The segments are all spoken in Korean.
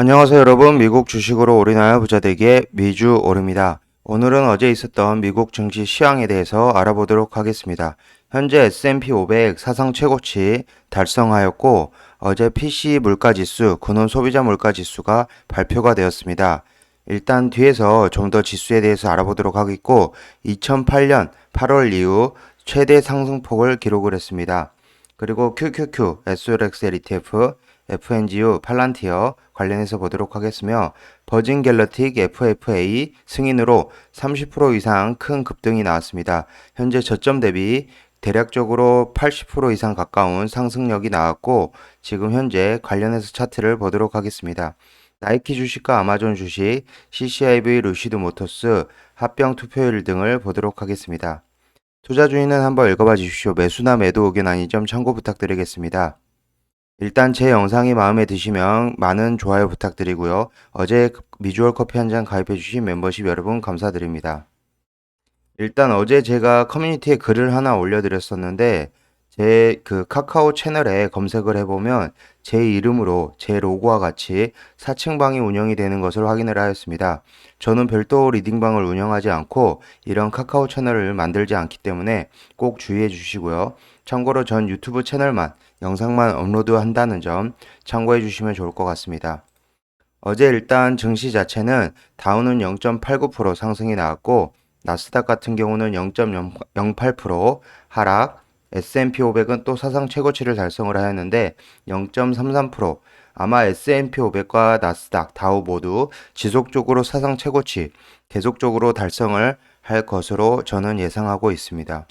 안녕하세요 여러분. 미국 주식으로 올인하여 부자되기의 미주 오름입니다. 오늘은 어제 있었던 미국 증시 시황에 대해서 알아보도록 하겠습니다. 현재 S&P 500 사상 최고치 달성하였고 어제 PCE 물가지수, 군원 소비자 물가지수가 발표가 되었습니다. 일단 뒤에서 좀 더 지수에 대해서 알아보도록 하겠고 2008년 8월 이후 최대 상승폭을 기록을 했습니다. 그리고 QQQ, SLXL ETF, FNGU, 팔란티어 관련해서 보도록 하겠으며 버진 갤러틱 FFA 승인으로 30% 이상 큰 급등이 나왔습니다. 현재 저점 대비 대략적으로 80% 이상 가까운 상승력이 나왔고 지금 현재 관련해서 차트를 보도록 하겠습니다. 나이키 주식과 아마존 주식, CCIV, 루시드 모터스, 합병 투표율 등을 보도록 하겠습니다. 투자 주의는 한번 읽어봐 주십시오. 매수나 매도 의견 아닌 점 참고 부탁드리겠습니다. 일단 제 영상이 마음에 드시면 많은 좋아요 부탁드리고요. 어제 미주얼 커피 한 잔 가입해 주신 멤버십 여러분 감사드립니다. 일단 어제 제가 커뮤니티에 글을 하나 올려드렸었는데 제 그 카카오 채널에 검색을 해보면 제 이름으로 제 로고와 같이 4층 방이 운영이 되는 것을 확인을 하였습니다. 저는 별도 리딩방을 운영하지 않고 이런 카카오 채널을 만들지 않기 때문에 꼭 주의해 주시고요. 참고로 전 유튜브 채널만 영상만 업로드 한다는 점 참고해 주시면 좋을 것 같습니다. 어제 일단 증시 자체는 다우는 0.89% 상승이 나왔고 나스닥 같은 경우는 0.08% 하락, S&P 500은 또 사상 최고치를 달성을 하였는데 0.33%, 아마 S&P 500과 나스닥, 다우 모두 지속적으로 사상 최고치 계속적으로 달성을 할 것으로 저는 예상하고 있습니다.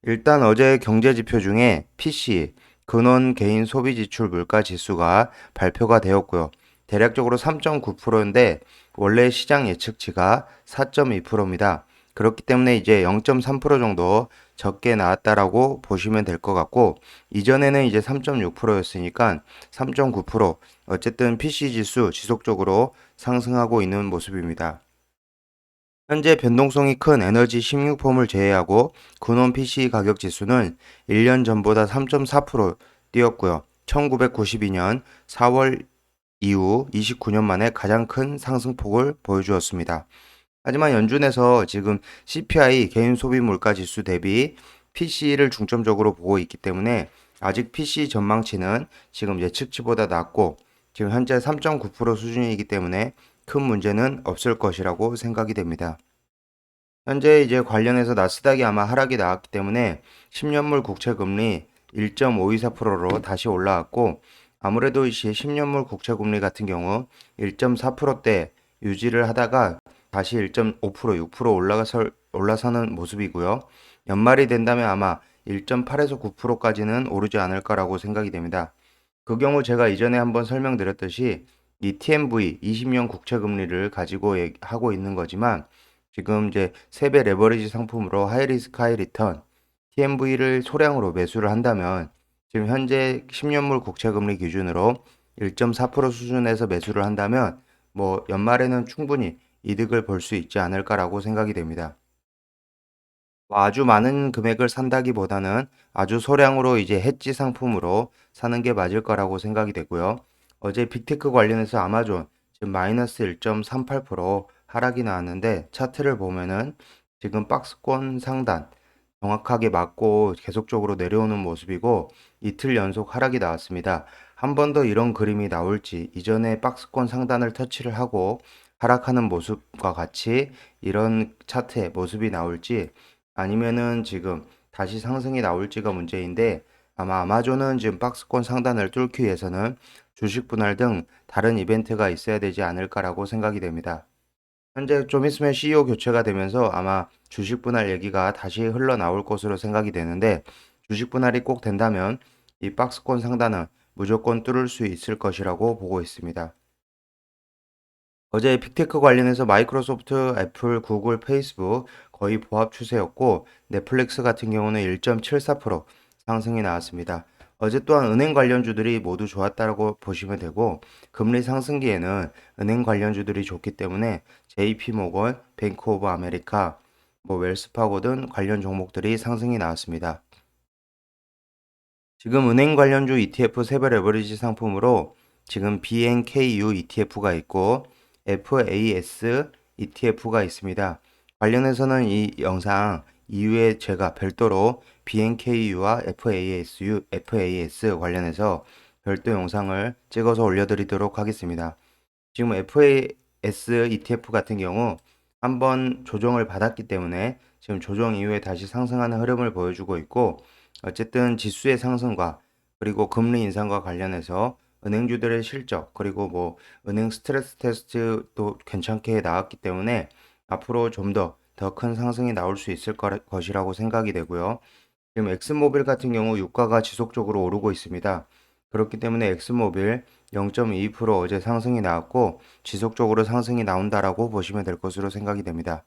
일단 어제 경제 지표 중에 PC, 근원 개인 소비 지출 물가 지수가 발표가 되었고요. 대략적으로 3.9%인데 원래 시장 예측치가 4.2%입니다. 그렇기 때문에 이제 0.3% 정도 적게 나왔다라고 보시면 될 것 같고 이전에는 이제 3.6%였으니까 3.9%, 어쨌든 PC 지수 지속적으로 상승하고 있는 모습입니다. 현재 변동성이 큰 에너지 16폼을 제외하고 근원 PC 가격 지수는 1년 전보다 3.4% 뛰었고요. 1992년 4월 이후 29년 만에 가장 큰 상승폭을 보여주었습니다. 하지만 연준에서 지금 CPI 개인 소비 물가 지수 대비 PC를 중점적으로 보고 있기 때문에 아직 PC 전망치는 지금 예측치보다 낮고 지금 현재 3.9% 수준이기 때문에 큰 문제는 없을 것이라고 생각이 됩니다. 현재 이제 관련해서 나스닥이 아마 하락이 나왔기 때문에 10년물 국채 금리 1.524%로 다시 올라왔고 아무래도 이제 10년물 국채 금리 같은 경우 1.4%대 유지를 하다가 다시 1.5%, 6% 올라서는 모습이고요. 연말이 된다면 아마 1.8에서 9%까지는 오르지 않을까라고 생각이 됩니다. 그 경우 제가 이전에 한번 설명드렸듯이 이 TMV 20년 국채 금리를 가지고 하고 있는 거지만 지금 이제 세배 레버리지 상품으로 하이리스크 하이리턴 TMV를 소량으로 매수를 한다면 지금 현재 10년물 국채금리 기준으로 1.4% 수준에서 매수를 한다면 뭐 연말에는 충분히 이득을 볼 수 있지 않을까라고 생각이 됩니다. 뭐 아주 많은 금액을 산다기보다는 아주 소량으로 이제 해지 상품으로 사는 게 맞을 거라고 생각이 되고요. 어제 빅테크 관련해서 아마존 지금 마이너스 1.38% 하락이 나왔는데 차트를 보면은 지금 박스권 상단 정확하게 맞고 계속적으로 내려오는 모습이고 이틀 연속 하락이 나왔습니다. 한 번 더 이런 그림이 나올지 이전에 박스권 상단을 터치를 하고 하락하는 모습과 같이 이런 차트의 모습이 나올지 아니면은 지금 다시 상승이 나올지가 문제인데 아마 아마존은 지금 박스권 상단을 뚫기 위해서는 주식 분할 등 다른 이벤트가 있어야 되지 않을까라고 생각이 됩니다. 현재 좀 있으면 CEO 교체가 되면서 아마 주식 분할 얘기가 다시 흘러나올 것으로 생각이 되는데 주식 분할이 꼭 된다면 이 박스권 상단은 무조건 뚫을 수 있을 것이라고 보고 있습니다. 어제 빅테크 관련해서 마이크로소프트, 애플, 구글, 페이스북 거의 보합 추세였고 넷플릭스 같은 경우는 1.74% 상승이 나왔습니다. 어제 또한 은행 관련주들이 모두 좋았다고 보시면 되고 금리 상승기에는 은행 관련주들이 좋기 때문에 JP모건, 뱅크 오브 아메리카, 뭐 웰스파고 등 관련 종목들이 상승이 나왔습니다. 지금 은행 관련주 ETF 세배 레버리지 상품으로 지금 BNKU ETF가 있고 FAS ETF가 있습니다. 관련해서는 이 영상 이후에 제가 별도로 BNKU와 FAS 관련해서 별도 영상을 찍어서 올려드리도록 하겠습니다. 지금 FAS ETF 같은 경우 한번 조정을 받았기 때문에 지금 조정 이후에 다시 상승하는 흐름을 보여주고 있고, 어쨌든 지수의 상승과 그리고 금리 인상과 관련해서 은행주들의 실적 그리고 뭐 은행 스트레스 테스트도 괜찮게 나왔기 때문에 앞으로 좀 더 큰 상승이 나올 수 있을 것이라고 생각이 되고요. 지금 엑슨모빌 같은 경우 유가가 지속적으로 오르고 있습니다. 그렇기 때문에 엑슨모빌 0.2% 어제 상승이 나왔고 지속적으로 상승이 나온다라고 보시면 될 것으로 생각이 됩니다.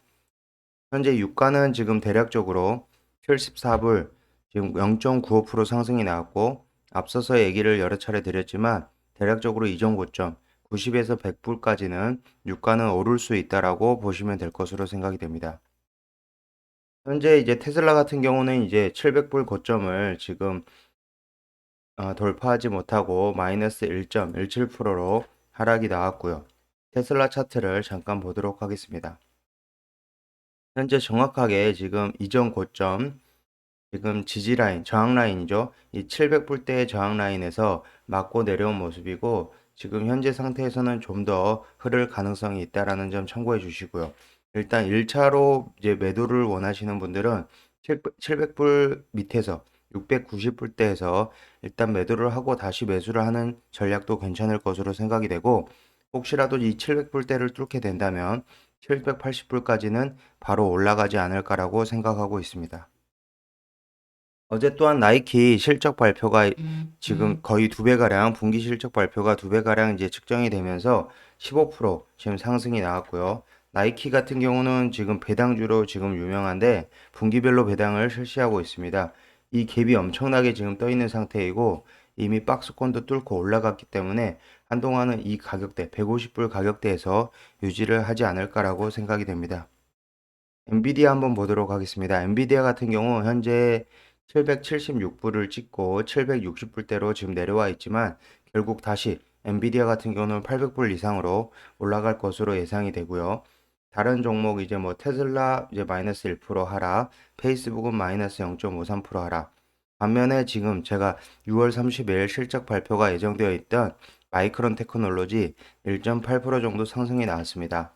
현재 유가는 지금 대략적으로 74불, 지금 0.95% 상승이 나왔고, 앞서서 얘기를 여러 차례 드렸지만 대략적으로 이전 고점 90에서 100불까지는 유가는 오를 수 있다라고 보시면 될 것으로 생각이 됩니다. 현재 이제 테슬라 같은 경우는 이제 700불 고점을 지금 돌파하지 못하고 마이너스 1.17%로 하락이 나왔고요. 테슬라 차트를 잠깐 보도록 하겠습니다. 현재 정확하게 지금 이전 고점, 지금 지지 라인, 저항 라인이죠. 이 700불대의 저항 라인에서 맞고 내려온 모습이고, 지금 현재 상태에서는 좀 더 흐를 가능성이 있다라는 점 참고해 주시고요. 일단 1차로 이제 매도를 원하시는 분들은 700불 밑에서 690불대에서 일단 매도를 하고 다시 매수를 하는 전략도 괜찮을 것으로 생각이 되고, 혹시라도 이 700불대를 뚫게 된다면 780불까지는 바로 올라가지 않을까라고 생각하고 있습니다. 어제 또한 나이키 실적 발표가 지금 거의 2배가량, 분기 실적 발표가 2배가량 이제 측정이 되면서 15% 지금 상승이 나왔고요. 나이키 같은 경우는 지금 배당주로 지금 유명한데 분기별로 배당을 실시하고 있습니다. 이 갭이 엄청나게 지금 떠 있는 상태이고 이미 박스권도 뚫고 올라갔기 때문에 한동안은 이 가격대 150불 가격대에서 유지를 하지 않을까라고 생각이 됩니다. 엔비디아 한번 보도록 하겠습니다. 엔비디아 같은 경우 현재 776불을 찍고 760불대로 지금 내려와 있지만 결국 다시 엔비디아 같은 경우는 800불 이상으로 올라갈 것으로 예상이 되고요. 다른 종목 이제 뭐 테슬라 이제 마이너스 1% 하락, 페이스북은 마이너스 0.53% 하락. 반면에 지금 제가 6월 30일 실적 발표가 예정되어 있던 마이크론 테크놀로지 1.8% 정도 상승이 나왔습니다.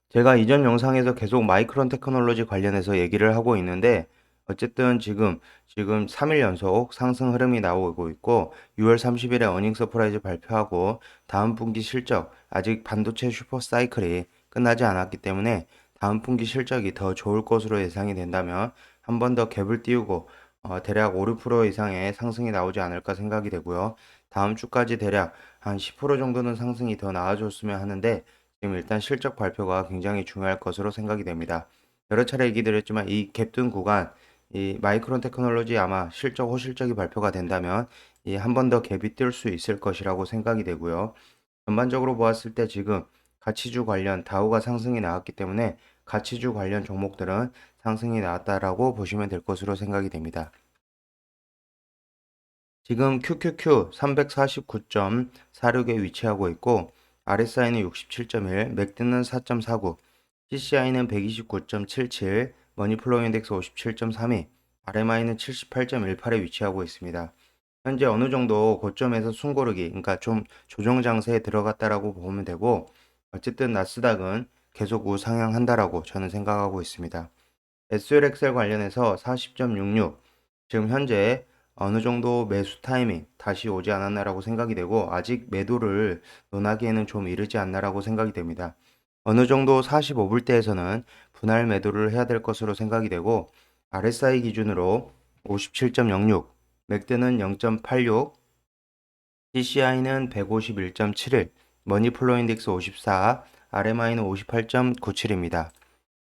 제가 이전 영상에서 계속 마이크론 테크놀로지 관련해서 얘기를 하고 있는데 어쨌든 지금 3일 연속 상승 흐름이 나오고 있고 6월 30일에 어닝 서프라이즈 발표하고 다음 분기 실적 아직 반도체 슈퍼 사이클이 끝나지 않았기 때문에 다음 분기 실적이 더 좋을 것으로 예상이 된다면 한 번 더 갭을 띄우고 대략 5, 6% 이상의 상승이 나오지 않을까 생각이 되고요. 다음 주까지 대략 한 10% 정도는 상승이 더 나와줬으면 하는데 지금 일단 실적 발표가 굉장히 중요할 것으로 생각이 됩니다. 여러 차례 얘기 드렸지만 이 갭둔 구간, 이 마이크론 테크놀로지 아마 실적 호실적이 발표가 된다면 이 한 번 더 갭이 뜰 수 있을 것이라고 생각이 되고요. 전반적으로 보았을 때 지금 가치주 관련 다우가 상승이 나왔기 때문에 가치주 관련 종목들은 상승이 나왔다라고 보시면 될 것으로 생각이 됩니다. 지금 QQQ 349.46에 위치하고 있고 RSI는 67.1, 맥드는 4.49, CCI는 129.77, 머니플로우 인덱스 57.32, RMI는 78.18에 위치하고 있습니다. 현재 어느 정도 고점에서 숨고르기, 그러니까 좀 조정 장세에 들어갔다라고 보면 되고, 어쨌든 나스닥은 계속 우상향한다라고 저는 생각하고 있습니다. SLXL 관련해서 40.66, 지금 현재 어느 정도 매수 타이밍 다시 오지 않았나라고 생각이 되고 아직 매도를 논하기에는 좀 이르지 않나라고 생각이 됩니다. 어느 정도 45불대에서는 분할 매도를 해야 될 것으로 생각이 되고 RSI 기준으로 57.06, 맥드는 0.86, CCI는 151.71, 머니플로 인덱스 54, RMI는 58.97입니다.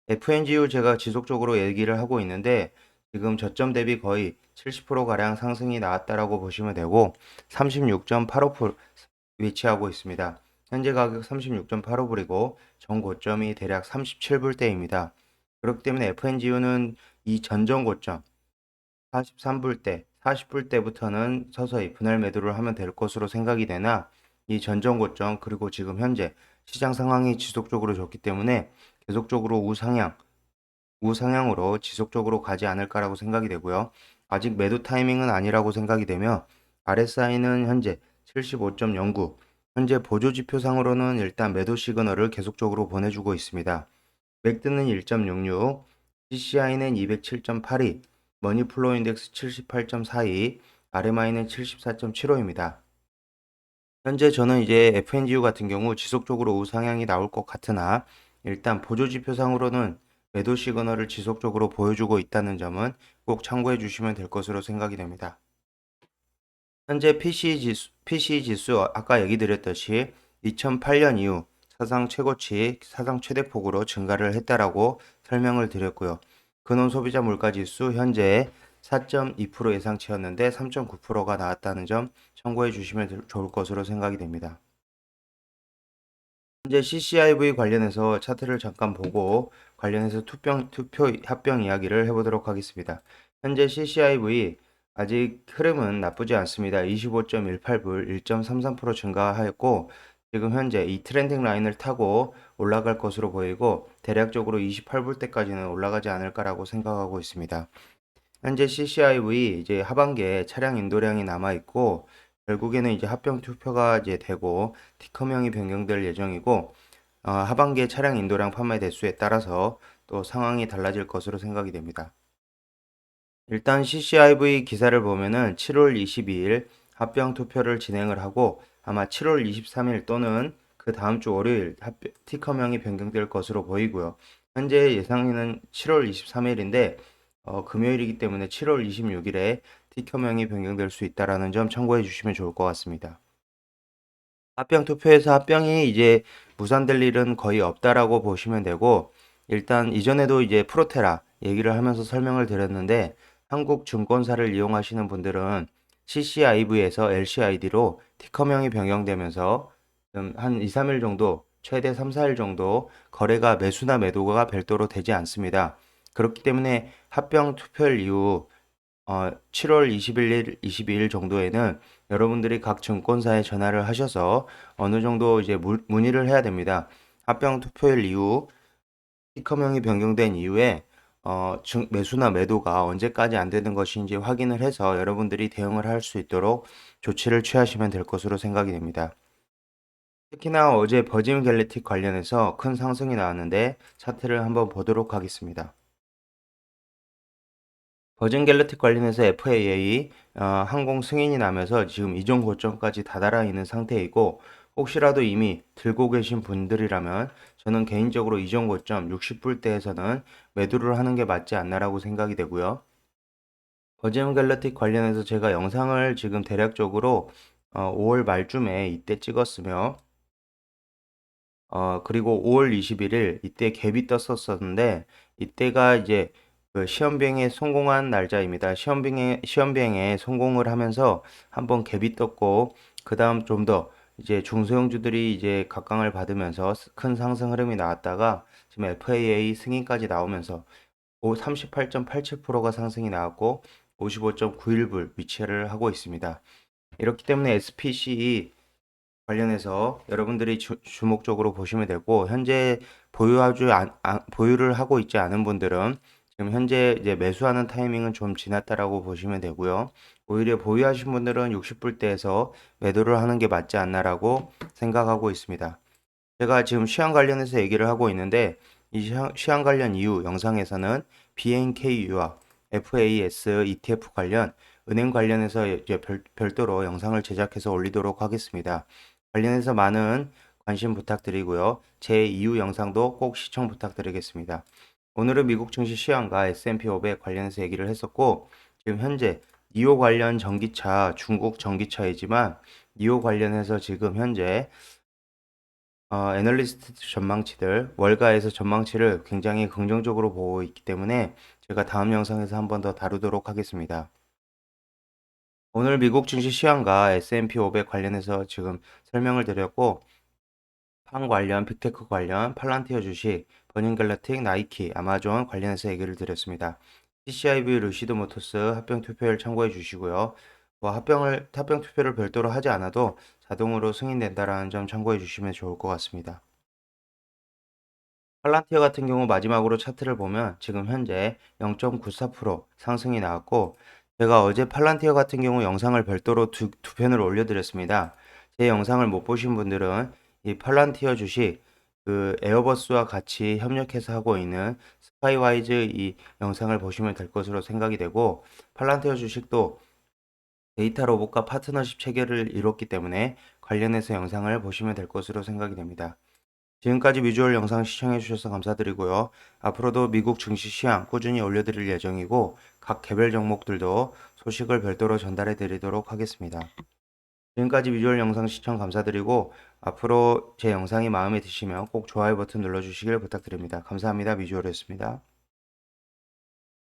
FNGU 제가 지속적으로 얘기를 하고 있는데 지금 저점 대비 거의 70%가량 상승이 나왔다라고 보시면 되고 36.85% 위치하고 있습니다. 현재 가격 36.85불이고 전 고점이 대략 37불대입니다. 그렇기 때문에 FNGU는 이 전전 고점 43불대, 40불대부터는 서서히 분할 매도를 하면 될 것으로 생각이 되나 이 전전 고점 그리고 지금 현재 시장 상황이 지속적으로 좋기 때문에 계속적으로 우상향으로 지속적으로 가지 않을까라고 생각이 되고요. 아직 매도 타이밍은 아니라고 생각이 되며 RSI는 현재 75.09, 현재 보조지표상으로는 일단 매도 시그널을 계속적으로 보내주고 있습니다. 맥드는 1.66, CCI는 207.82, 머니플로우 인덱스 78.42, RMI는 74.75입니다. 현재 저는 이제 FNGU 같은 경우 지속적으로 우상향이 나올 것 같으나 일단 보조지표상으로는 매도 시그널을 지속적으로 보여주고 있다는 점은 꼭 참고해 주시면 될 것으로 생각이 됩니다. 현재 PCE 지수 아까 얘기 드렸듯이 2008년 이후 사상 최고치, 사상 최대폭으로 증가를 했다라고 설명을 드렸고요. 근원 소비자 물가 지수 현재 4.2% 예상치였는데 3.9%가 나왔다는 점 참고해 주시면 좋을 것으로 생각이 됩니다. 현재 CCIV 관련해서 차트를 잠깐 보고 관련해서 투표 합병 이야기를 해보도록 하겠습니다. 현재 CCIV 아직 흐름은 나쁘지 않습니다. 25.18불 1.33% 증가하였고 지금 현재 이 트렌딩 라인을 타고 올라갈 것으로 보이고 대략적으로 28불대까지는 올라가지 않을까라고 생각하고 있습니다. 현재 CCIV 이제 하반기에 차량 인도량이 남아 있고 결국에는 이제 합병 투표가 이제 되고 티커명이 변경될 예정이고 하반기에 차량 인도량 판매 대수에 따라서 또 상황이 달라질 것으로 생각이 됩니다. 일단 CCIV 기사를 보면은 7월 22일 합병 투표를 진행을 하고 아마 7월 23일 또는 그 다음 주 월요일 티커명이 변경될 것으로 보이고요. 현재 예상에는 7월 23일인데 금요일이기 때문에 7월 26일에 티커명이 변경될 수 있다라는 점 참고해 주시면 좋을 것 같습니다. 합병 투표에서 합병이 이제 무산될 일은 거의 없다라고 보시면 되고 일단 이전에도 이제 프로테라 얘기를 하면서 설명을 드렸는데 한국 증권사를 이용하시는 분들은 CCIV에서 LCID로 티커명이 변경되면서 한 2, 3일 정도 최대 3, 4일 정도 거래가 매수나 매도가 별도로 되지 않습니다. 그렇기 때문에 합병 투표일 이후 7월 21일, 22일 정도에는 여러분들이 각 증권사에 전화를 하셔서 어느 정도 이제 문의를 해야 됩니다. 합병 투표일 이후 티커명이 변경된 이후에 매수나 매도가 언제까지 안 되는 것인지 확인을 해서 여러분들이 대응을 할 수 있도록 조치를 취하시면 될 것으로 생각이 됩니다. 특히나 어제 버진 갤래틱 관련해서 큰 상승이 나왔는데 차트를 한번 보도록 하겠습니다. 버진 갤럭틱 관련해서 FAA 항공 승인이 나면서 지금 이전 고점까지 다다라 있는 상태이고 혹시라도 이미 들고 계신 분들이라면 저는 개인적으로 이전 고점 60불대에서는 매도를 하는 게 맞지 않나라고 생각이 되고요. 버진 갤럭틱 관련해서 제가 영상을 지금 대략적으로 5월 말쯤에 이때 찍었으며 그리고 5월 21일 이때 갭이 떴었었는데 이때가 이제 그 시험 비행에 성공한 날짜입니다. 시험 비행에 성공을 하면서 한번 갭이 떴고 그다음 좀 더 이제 중소형주들이 이제 각광을 받으면서 큰 상승 흐름이 나왔다가 지금 FAA 승인까지 나오면서 38.87%가 상승이 나왔고 55.91불 위치를 하고 있습니다. 이렇기 때문에 SPC 관련해서 여러분들이 주목적으로 보시면 되고 현재 보유를 하고 있지 않은 분들은 지금 현재 이제 매수하는 타이밍은 좀 지났다라고 보시면 되고요. 오히려 보유하신 분들은 60불대에서 매도를 하는 게 맞지 않나라고 생각하고 있습니다. 제가 지금 시황 관련해서 얘기를 하고 있는데 이 시황 관련 이후 영상에서는 BNKU와 FAS ETF 관련 은행 관련해서 이제 별도로 영상을 제작해서 올리도록 하겠습니다. 관련해서 많은 관심 부탁드리고요. 제 이후 영상도 꼭 시청 부탁드리겠습니다. 오늘은 미국 증시 시황과 S&P 500 관련해서 얘기를 했었고 지금 현재 니오 관련 전기차, 중국 전기차이지만 니오 관련해서 지금 현재 애널리스트 전망치들, 월가에서 전망치를 굉장히 긍정적으로 보고 있기 때문에 제가 다음 영상에서 한번 더 다루도록 하겠습니다. 오늘 미국 증시 시황과 S&P 500 관련해서 지금 설명을 드렸고 판 관련, 빅테크 관련, 팔란티어 주식, 버닝갤러틱, 나이키, 아마존 관련해서 얘기를 드렸습니다. CCIB 루시드 모터스 합병 투표율 참고해 주시고요. 합병 투표를 별도로 하지 않아도 자동으로 승인된다라는 점 참고해 주시면 좋을 것 같습니다. 팔란티어 같은 경우 마지막으로 차트를 보면 지금 현재 0.94% 상승이 나왔고, 제가 어제 팔란티어 같은 경우 영상을 별도로 두 편을 올려드렸습니다. 제 영상을 못 보신 분들은 이 팔란티어 주식 그 에어버스와 같이 협력해서 하고 있는 스카이와이즈 이 영상을 보시면 될 것으로 생각이 되고, 팔란티어 주식도 데이터 로봇과 파트너십 체결을 이뤘기 때문에 관련해서 영상을 보시면 될 것으로 생각이 됩니다. 지금까지 비주얼 영상 시청해주셔서 감사드리고요. 앞으로도 미국 증시 시황 꾸준히 올려드릴 예정이고, 각 개별 종목들도 소식을 별도로 전달해 드리도록 하겠습니다. 지금까지 비주얼 영상 시청 감사드리고, 앞으로 제 영상이 마음에 드시면 꼭 좋아요 버튼 눌러주시길 부탁드립니다. 감사합니다. 비주얼이었습니다.